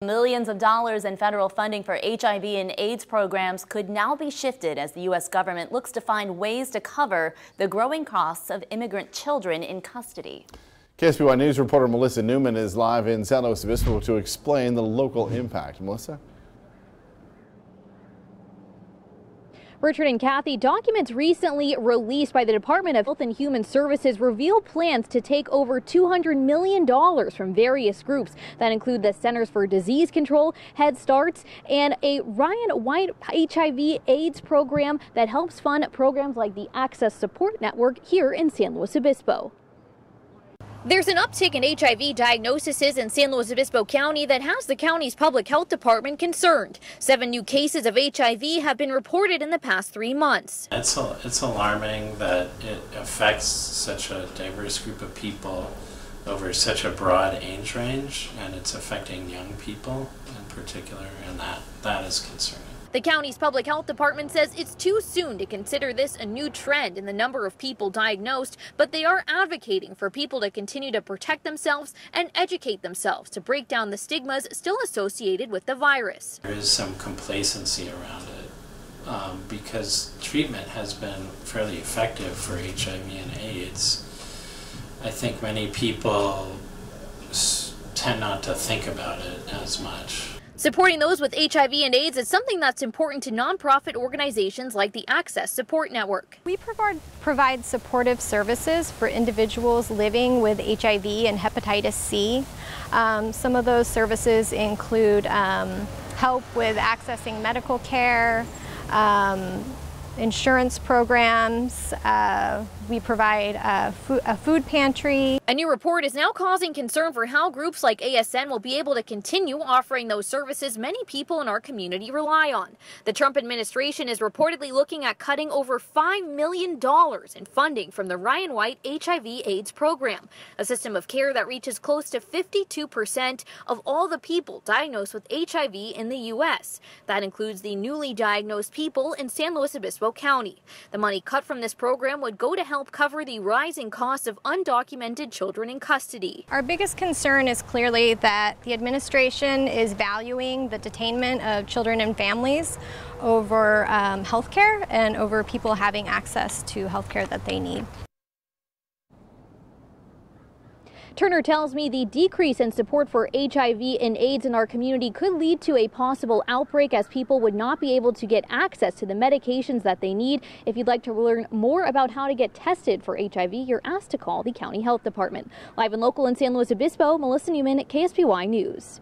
Millions of dollars in federal funding for HIV and AIDS programs could now be shifted as the U.S. government looks to find ways to cover the growing costs of immigrant children in custody. KSBY News reporter Melissa Newman is live in San Luis Obispo to explain the local impact. Melissa? Richard and Kathy, documents recently released by the Department of Health and Human Services reveal plans to take over $200 million from various groups that include the Centers for Disease Control, Head Starts, and a Ryan White HIV/AIDS program that helps fund programs like the Access Support Network here in San Luis Obispo. There's an uptick in HIV diagnoses in San Luis Obispo County that has the county's public health department concerned. 7 new cases of HIV have been reported in the past 3 months. It's alarming that it affects such a diverse group of people over such a broad age range, and it's affecting young people in particular, and that is concerning. The county's public health department says it's too soon to consider this a new trend in the number of people diagnosed, but they are advocating for people to continue to protect themselves and educate themselves to break down the stigmas still associated with the virus. There is some complacency around it because treatment has been fairly effective for HIV and AIDS. I think many people tend not to think about it as much. Supporting those with HIV and AIDS is something that's important to nonprofit organizations like the Access Support Network. We provide supportive services for individuals living with HIV and hepatitis C. Some of those services include help with accessing medical care, insurance programs. We provide a food pantry. A new report is now causing concern for how groups like ASN will be able to continue offering those services many people in our community rely on. The Trump administration is reportedly looking at cutting over $5 million in funding from the Ryan White HIV/AIDS program, a system of care that reaches close to 52% of all the people diagnosed with HIV in the U.S. That includes the newly diagnosed people in San Luis Obispo County. The money cut from this program would go to help cover the rising costs of undocumented children in custody. Our biggest concern is clearly that the administration is valuing the detainment of children and families over health care and over people having access to health care that they need. Turner tells me the decrease in support for HIV and AIDS in our community could lead to a possible outbreak as people would not be able to get access to the medications that they need. If you'd like to learn more about how to get tested for HIV, you're asked to call the County Health Department. Live and local in San Luis Obispo, Melissa Newman, KSBY News.